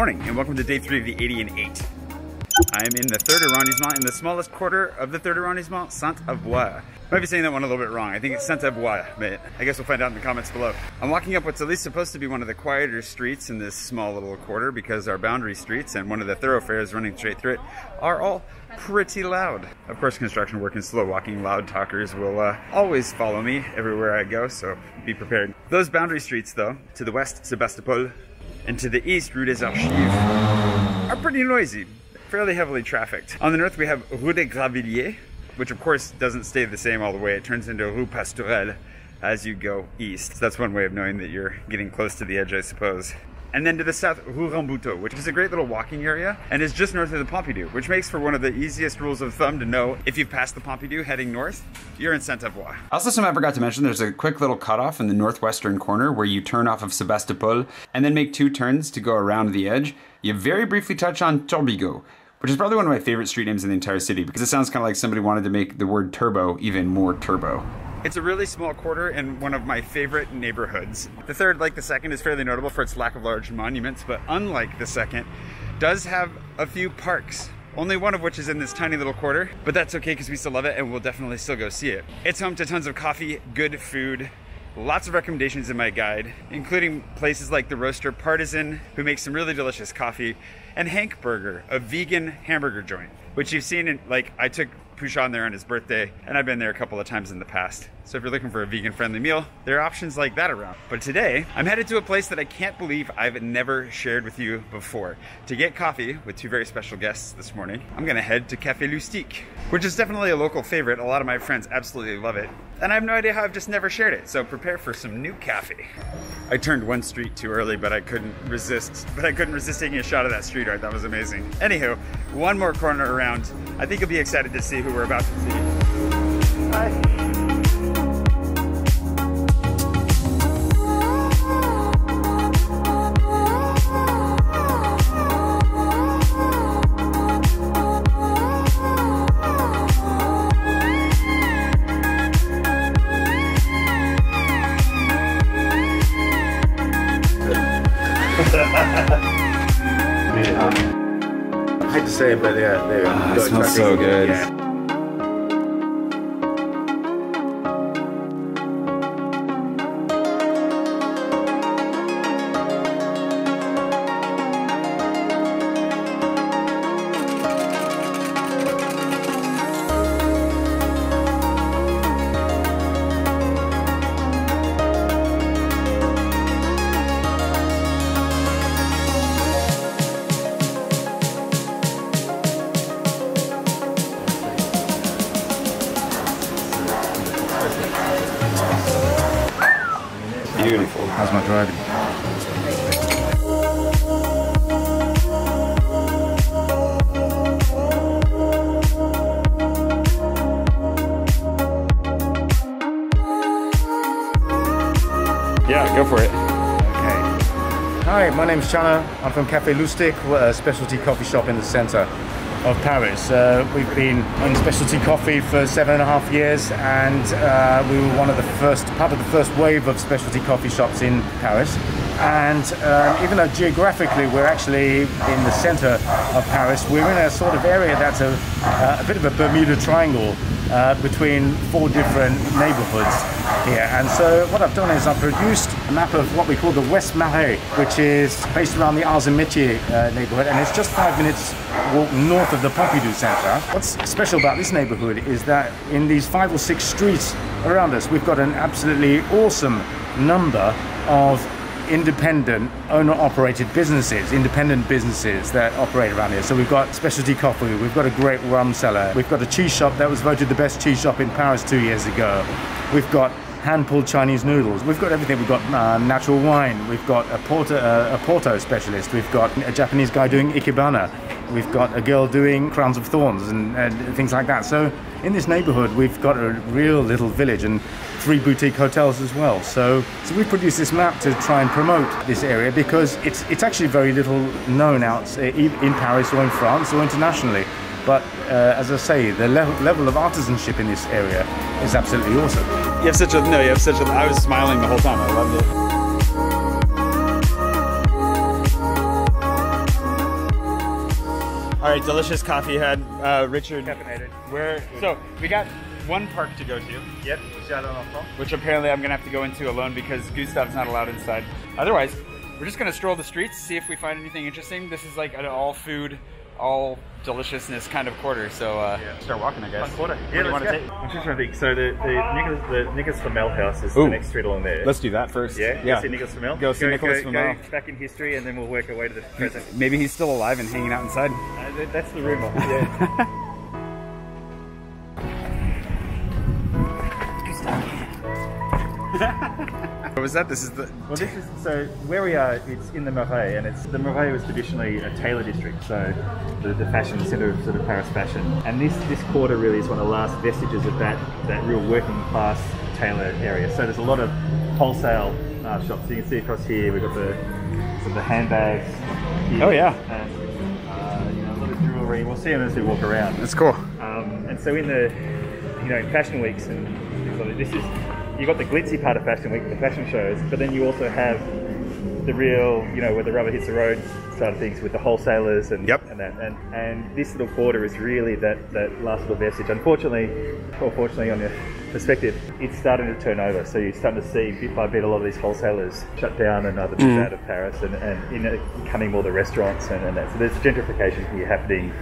morning and welcome to day 3 of the 80 and 8. I'm in the 3rd arrondissement, in the smallest quarter of the 3rd arrondissement, Sainte Avoye. I might be saying that one a little bit wrong. I think it's Sainte Avoye, but I guess we'll find out in the comments below. I'm walking up what's at least supposed to be one of the quieter streets in this small little quarter because our boundary streets and one of the thoroughfares running straight through it are all pretty loud. Of course, construction work and slow walking loud talkers will always follow me everywhere I go, so be prepared. Those boundary streets though, to the west, Sebastopol, and to the east, Rue des Archives, are pretty noisy. Fairly heavily trafficked. On the north we have Rue des Gravilliers, which of course doesn't stay the same all the way. It turns into Rue Pastorelle as you go east. So that's one way of knowing that you're getting close to the edge, I suppose. And then to the south, Rue Rambuteau, which is a great little walking area and is just north of the Pompidou, which makes for one of the easiest rules of thumb to know if you've passed the Pompidou heading north, you're in Sainte Avoye. Also, something I forgot to mention, there's a quick little cutoff in the northwestern corner where you turn off of Sebastopol and then make 2 turns to go around the edge. You very briefly touch on Turbigo, which is probably one of my favorite street names in the entire city because it sounds kind of like somebody wanted to make the word turbo even more turbo. It's a really small quarter and one of my favorite neighborhoods. The 3rd, like the 2nd, is fairly notable for its lack of large monuments, but unlike the 2nd, does have a few parks. Only one of which is in this tiny little quarter, but that's okay because we still love it and we'll definitely still go see it. It's home to tons of coffee, good food, lots of recommendations in my guide, including places like the roaster PARTISAN, who makes some really delicious coffee, and Hank Burger, a vegan hamburger joint, which you've seen in, like, I took Pouchon there on his birthday, and I've been there a couple of times in the past. So if you're looking for a vegan-friendly meal, there are options like that around. But today, I'm headed to a place that I can't believe I've never shared with you before. To get coffee with 2 very special guests this morning, I'm gonna head to Café Loustic, which is definitely a local favorite. A lot of my friends absolutely love it. And I have no idea how I've just never shared it, so prepare for some new coffee. I turned one street too early, but I couldn't resist taking a shot of that street art. That was amazing. Anywho, one more corner around. I think you'll be excited to see who we're about to see. Hi. I hate to say it, but yeah, there you go. It smells so good. Yeah. Beautiful. How's my driving? Yeah, go for it. Okay. Hi, my name's Chana. I'm from Café Loustic, a specialty coffee shop in the center of Paris. We've been in specialty coffee for 7.5 years, and we were part of the first wave of specialty coffee shops in Paris. And even though geographically we're actually in the center of Paris, we're in a sort of area that's a bit of a Bermuda Triangle between 4 different neighborhoods here. And so what I've done is I've produced a map of what we call the West Marais, which is based around the Arts and Métiers neighborhood, and it's just 5 minutes walk north of the Pompidou Center. What's special about this neighborhood is that in these 5 or 6 streets around us, we've got an absolutely awesome number of independent owner-operated businesses, independent businesses that operate around here. So we've got specialty coffee, we've got a great rum cellar, we've got a cheese shop that was voted the best cheese shop in Paris 2 years ago, we've got hand-pulled Chinese noodles, we've got everything. We've got natural wine, we've got a Porto specialist, we've got a Japanese guy doing ikebana, we've got a girl doing crowns of thorns and things like that. So in this neighborhood we've got a real little village and 3 boutique hotels as well. So we produced this map to try and promote this area because it's actually very little known out in Paris or in France or internationally. But as I say, the level of artisanship in this area is absolutely awesome. You have such a, I was smiling the whole time, I loved it. All right, delicious coffee had Richard. Caffeinated. So we got one park to go to. Yep, Jardin. Which apparently I'm gonna have to go into alone because Gustav's not allowed inside. Otherwise, we're just gonna stroll the streets, see if we find anything interesting. This is like an all food, all deliciousness kind of quarter. So start walking, I guess. Fun quarter. Where do you want to take? I'm just trying to think. So the NICOLAS FLAMEL house is the next street along there. Let's do that first. Yeah. Yeah. See NICOLAS FLAMEL. Go see NICOLAS FLAMEL. Go back in history, and then we'll work our way to the present. Maybe he's still alive and hanging out inside. That's the rumor. Yeah. What was that? This is the... Well, this is, so where we are, it's in the Marais, and the Marais was traditionally a tailor district, so the fashion centre of sort of Paris fashion. And this quarter really is one of the last vestiges of that real working class tailor area. So there's a lot of wholesale shops. So you can see across here, we've got the handbags here. Oh yeah. And a lot of jewellery. We'll see them as we walk around. That's cool. And so in the, in fashion weeks and things like this is, you've got the glitzy part of Fashion Week, the fashion shows, but then you also have the real, where the rubber hits the road side of things with the wholesalers and that. And this little quarter is really that last little vestige. Unfortunately, or fortunately on your perspective, it's starting to turn over. So you're starting to see bit by bit a lot of these wholesalers shut down and other bits out of Paris and coming more the restaurants and that. So there's gentrification here happening.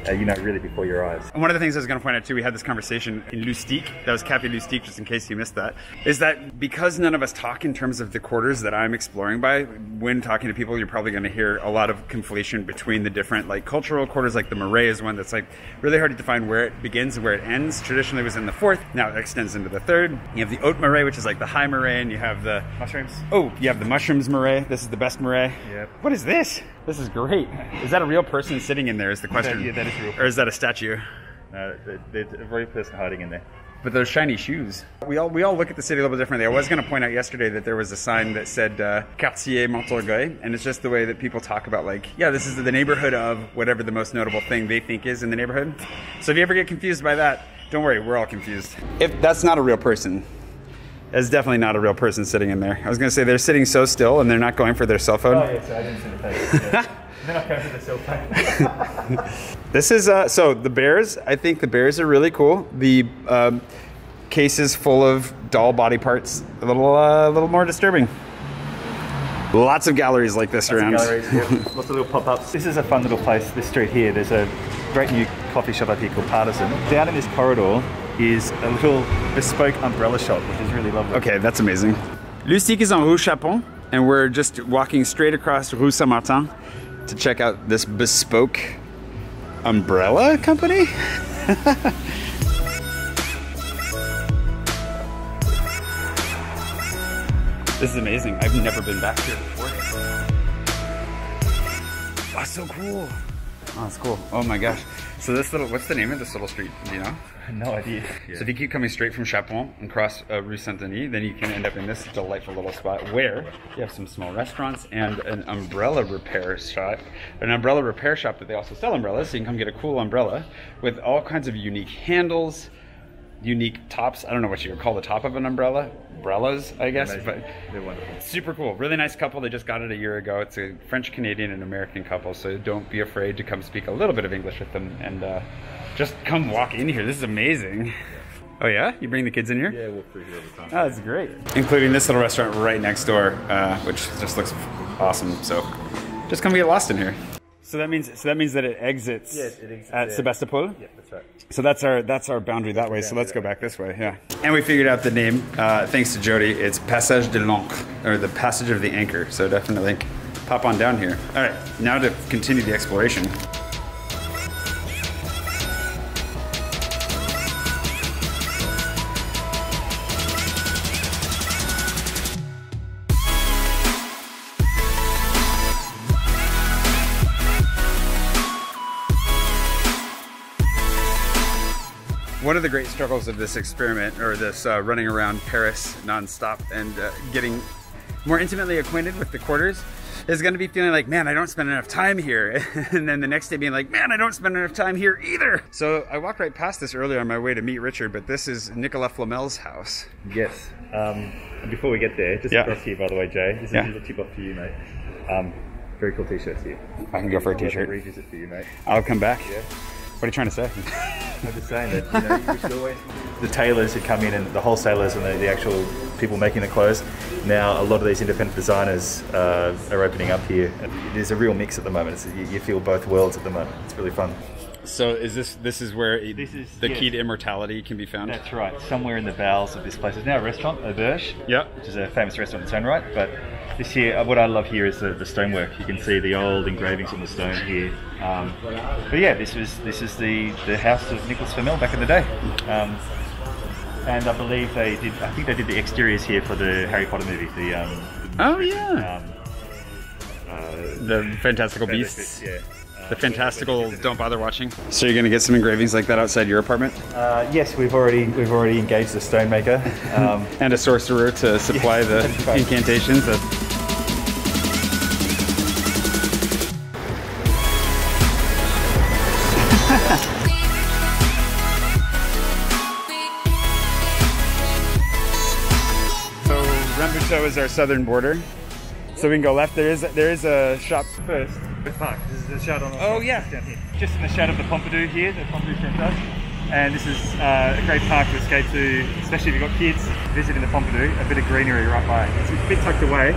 Really before your eyes. And one of the things I was going to point out too, we had this conversation in Loustic, that was Café Loustic, just in case you missed that, is that because none of us talk in terms of the quarters that I'm exploring by, when talking to people, you're probably going to hear a lot of conflation between the different cultural quarters. Like the Marais is one that's really hard to define where it begins and where it ends. Traditionally it was in the 4th, now it extends into the 3rd. You have the Haute Marais, which is like the high Marais, and you have the mushrooms. Oh, you have the mushrooms Marais. This is the best Marais. Yep. What is this? This is great. Is that a real person sitting in there is the question. Yeah, that is real. Or is that a statue? No, there's a real person hiding in there. But those shiny shoes. We all look at the city a little bit differently. I was going to point out yesterday that there was a sign that said Quartier Montorgueil, and it's just the way that people talk about this is the neighborhood of whatever the most notable thing they think is in the neighborhood. So if you ever get confused by that, don't worry, we're all confused. If that's not a real person, that's definitely not a real person sitting in there. I was going to say they're sitting so still and they're not going for their cell phone. Oh yeah, so I didn't see the face. Yeah. They're not going for their cell phone. This is, so the bears, I think the bears are really cool. The cases full of doll body parts, a little more disturbing. Lots of galleries like this around. Galleries, yeah. Lots of little pop-ups. This is a fun little place, this street here. There's a great new coffee shop up here called Partisan. Down in this corridor is a little bespoke umbrella shop, which is really lovely. Okay, that's amazing. Loustic is on Rue Chapon, and we're just walking straight across Rue Saint-Martin to check out this bespoke umbrella company. This is amazing. I've never been back here before. Oh, so cool. Oh, that's cool. Oh my gosh. So this what's the name of this little street? Do you know? No idea. Yeah. So if you keep coming straight from Chapon and cross Rue Saint-Denis, then you can end up in this delightful little spot where you have some small restaurants and an umbrella repair shop. An umbrella repair shop that they also sell umbrellas, so you can come get a cool umbrella with all kinds of unique handles, unique tops. I don't know what you would call the top of an umbrella. Umbrellas, I guess. Amazing. But they're wonderful. Super cool. Really nice couple. They just got it a year ago. It's a French-Canadian and American couple, so don't be afraid to come speak a little bit of English with them and just come walk in here. This is amazing. Oh yeah? You bring the kids in here? Yeah, walk through here all the time. Oh, that's great. Including this little restaurant right next door, which just looks awesome. So just come get lost in here. So that means that it exits, yes, it exits at Sebastopol? Yeah, that's right. So that's our boundary that way, so let's go back this way, yeah. And we figured out the name, thanks to Jody. It's Passage de l'Ancre, or the Passage of the Anchor, so definitely pop on down here. All right, now to continue the exploration. One of the great struggles of this experiment, or this running around Paris nonstop and getting more intimately acquainted with the quarters, is going to be feeling like, man, I don't spend enough time here. And then the next day being like, man, I don't spend enough time here either. So I walked right past this earlier on my way to meet Richard, but this is NICOLAS FLAMEL's house. Yes. Before we get there, just across here, by the way, Jay, this is a tip off for you, mate. very cool t-shirts here. I can go for a t-shirt. Revisit for you, mate. I'll come back. Yeah. What are you trying to say? I'm just saying that, you know, you should always... The tailors who come in and the wholesalers and the actual people making the clothes, now a lot of these independent designers are opening up here. There's a real mix at the moment. You feel both worlds at the moment. It's really fun. So is this is where the key to immortality can be found? That's right. Somewhere in the bowels of this place. It's now a restaurant, Auberge, yeah, which is a famous restaurant in its own right. But this here, what I love here is the stonework. You can see the old engravings on the stone here. But yeah, this is the house of NICOLAS FLAMEL back in the day. And I believe I think they did the exteriors here for the Harry Potter movie. The Fantastical Beasts. Yeah. The fantastical don't bother watching. So you're gonna get some engravings like that outside your apartment? Yes, we've already engaged the stonemaker and a sorcerer to supply the incantations. So Rambuteau is our southern border. So we can go left. There is a shop first. Park. This is the Jardin. Oh yeah. Down here. Just in the shadow of the Pompidou here, the Pompidou Centre. And this is a great park to escape to, especially if you've got kids visiting the Pompidou. A bit of greenery right by. It's a bit tucked away,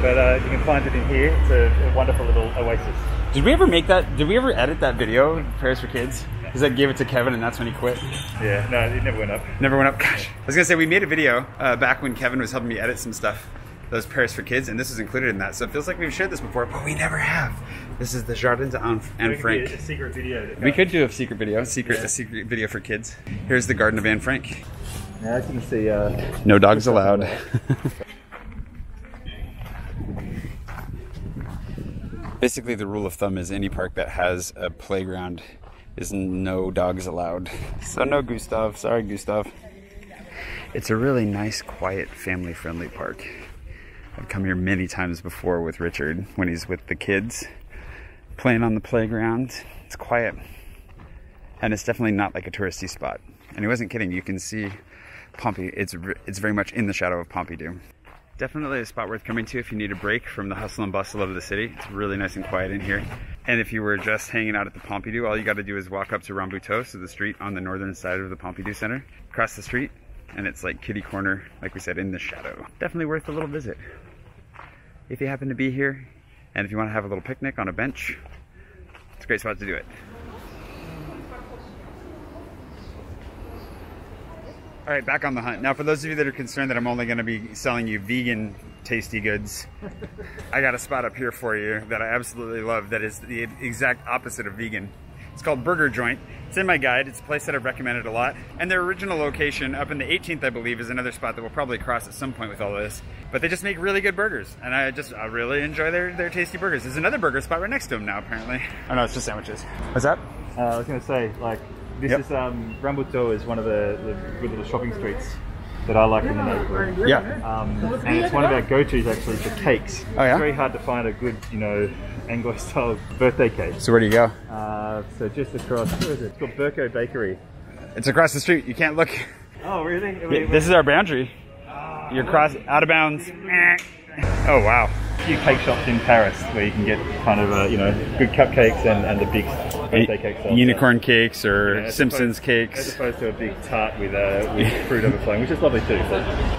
but you can find it in here. It's a wonderful little oasis. Did we ever make that? Did we ever edit that video, Paris for Kids? Because I gave it to Kevin and that's when he quit. Yeah, no, it never went up. Never went up. Gosh. I was gonna say we made a video back when Kevin was helping me edit some stuff. Those Paris for Kids, and this is included in that. So it feels like we've shared this before, but we never have. This is the Jardin and Frank. A secret video. We could do a secret video, a secret video for kids. Here's the Garden of Anne Frank. Now as you can see, no dogs allowed. Basically, the rule of thumb is any park that has a playground is no dogs allowed. So no Gustav. Sorry, Gustav. It's a really nice, quiet, family-friendly park. I've come here many times before with Richard when he's with the kids playing on the playground. It's quiet, and it's definitely not like a touristy spot. And he wasn't kidding. You can see Pompey. It's very much in the shadow of Pompidou. Definitely a spot worth coming to if you need a break from the hustle and bustle of the city. It's really nice and quiet in here. And if you were just hanging out at the Pompidou, all you got to do is walk up to Rambuteau, so the street on the northern side of the Pompidou Center, cross the street, and it's like kitty corner, like we said, in the shadow. Definitely worth a little visit if you happen to be here, and if you want to have a little picnic on a bench. It's a great spot to do it. All right, back on the hunt. Now, for those of you that are concerned that I'm only going to be selling you vegan tasty goods, I got a spot up here for you that I absolutely love that is the exact opposite of vegan. It's called Burger Joint. It's in my guide. It's a place that I've recommended a lot. And their original location up in the 18th, I believe, is another spot that we'll probably cross at some point with all this. But they just make really good burgers. And I really enjoy their tasty burgers. There's another burger spot right next to them now, apparently. Oh no, it's just sandwiches. What's that? I was going to say, like, this is, Rambuteau is one of the good little shopping streets that I like in the neighborhood. Yeah. And it's one of our go-tos actually for cakes. Oh yeah? It's very hard to find a good, you know, Anglo-style birthday cake. So where do you go? So just across, where is it? It's called Burko Bakery. It's across the street. You can't look. Oh really? This is our boundary. You're out of bounds. Oh wow. A few cake shops in Paris where you can get kind of, you know, good cupcakes and the big birthday cakes. Unicorn cakes or Simpsons cakes. As opposed to a big tart with fruit overflowing, which is lovely too.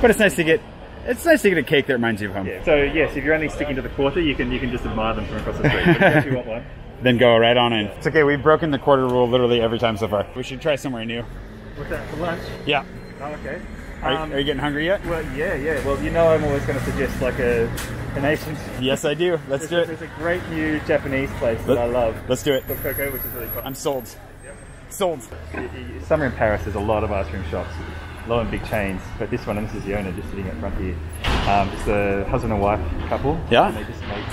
But it's nice to get a cake that reminds you of home. Yeah. So yes, if you're only sticking to the quarter, you can just admire them from across the street. But if you actually want one, then go right on in. It's okay, we've broken the quarter rule literally every time so far. We should try somewhere new. What's that, for lunch? Yeah. Oh, okay. Are you getting hungry yet? Well, yeah. Well, you know I'm always going to suggest like an Asian. Yes, I do. Let's do it. There's a great new Japanese place that I love. Let's do it. Called Coco, which is really cool. I'm sold. Yep. Sold. Somewhere in Paris, there's a lot of ice cream shops, a lot of big chains, but this one, and this is the owner just sitting up front here. It's a husband and wife couple. Yeah. And they just make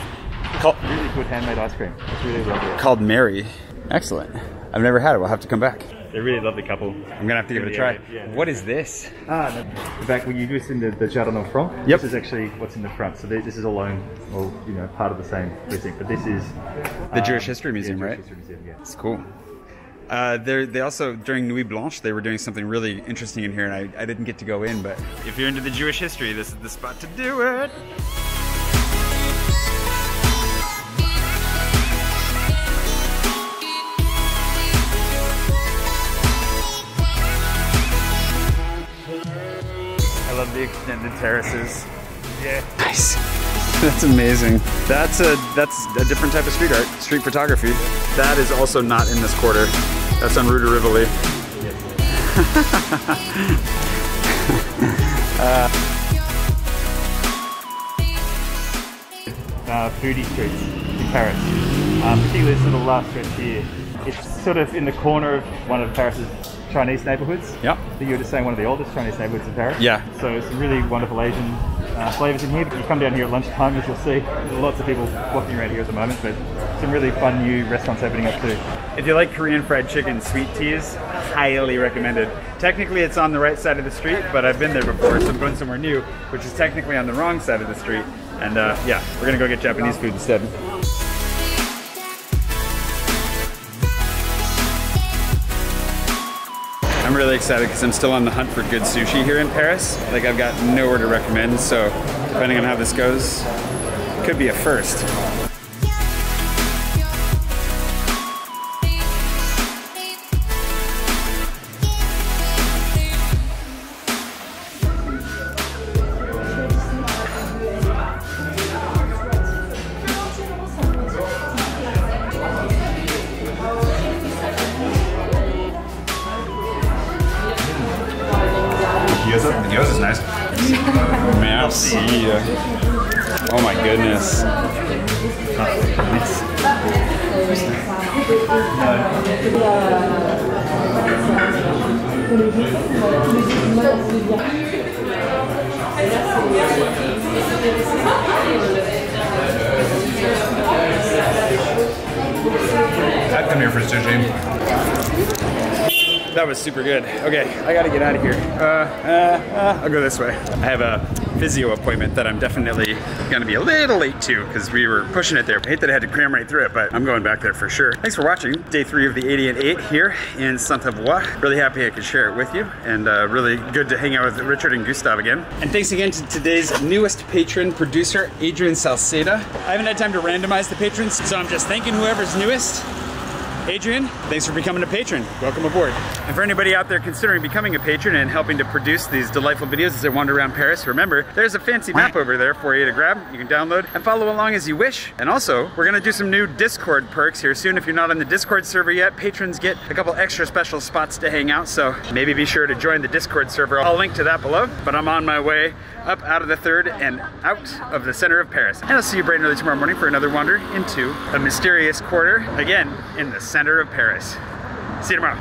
really good handmade ice cream. It's really lovely. Called Mary. Excellent. I've never had it. We'll have to come back. They're a really lovely couple. I'm gonna have to give it a try. Yeah. What is this? The back when you just in the Jardin en front. Yep. This is actually what's in the front. So this is all you know, part of the same precinct. But this is the Jewish History Museum, Jewish right? History Museum, yeah. It's cool. They also, during Nuit Blanche, they were doing something really interesting in here, and I didn't get to go in, but if you're into the Jewish history, this is the spot to do it. the extended terraces. Yeah. Nice. That's amazing. That's a different type of street art, street photography. That is also not in this quarter. That's on Rue de Rivoli. Foodie streets in Paris. Particularly this little last stretch here. It's sort of in the corner of one of Paris's Chinese neighborhoods. Yep. I think you were just saying one of the oldest Chinese neighborhoods in Paris. Yeah. So some really wonderful Asian flavors in here. You come down here at lunchtime, as you'll see. There's lots of people walking around here at the moment, but some really fun new restaurants opening up too. If you like Korean fried chicken sweet teas, highly recommended. Technically it's on the right side of the street, but I've been there before, so I'm going somewhere new, which is technically on the wrong side of the street. And yeah, we're gonna go get Japanese food instead. I'm really excited because I'm still on the hunt for good sushi here in Paris. Like, I've got nowhere to recommend, so depending on how this goes, it could be a first. The gyoza is nice. Merci. Oh my goodness. I'd come here for sushi. That was super good. Okay, I gotta get out of here. I'll go this way. I have a physio appointment that I'm definitely gonna be a little late to because we were pushing it there. I hate that I had to cram right through it, but I'm going back there for sure. Thanks for watching day 3 of the 88 here in Sainte Avoye. Really happy I could share it with you, and really good to hang out with Richard and Gustav again. And thanks again to today's newest patron producer, Adrian Salceda. I haven't had time to randomize the patrons, so I'm just thanking whoever's newest. Adrian, thanks for becoming a patron. Welcome aboard. And for anybody out there considering becoming a patron and helping to produce these delightful videos as I wander around Paris, remember, there's a fancy map over there for you to grab. You can download and follow along as you wish. And also, we're gonna do some new Discord perks here soon. If you're not on the Discord server yet, patrons get a couple extra special spots to hang out, so maybe be sure to join the Discord server. I'll link to that below, but I'm on my way up out of the 3rd and out of the center of Paris. And I'll see you bright and early tomorrow morning for another wander into a mysterious quarter, again, in the center of Paris. See you tomorrow.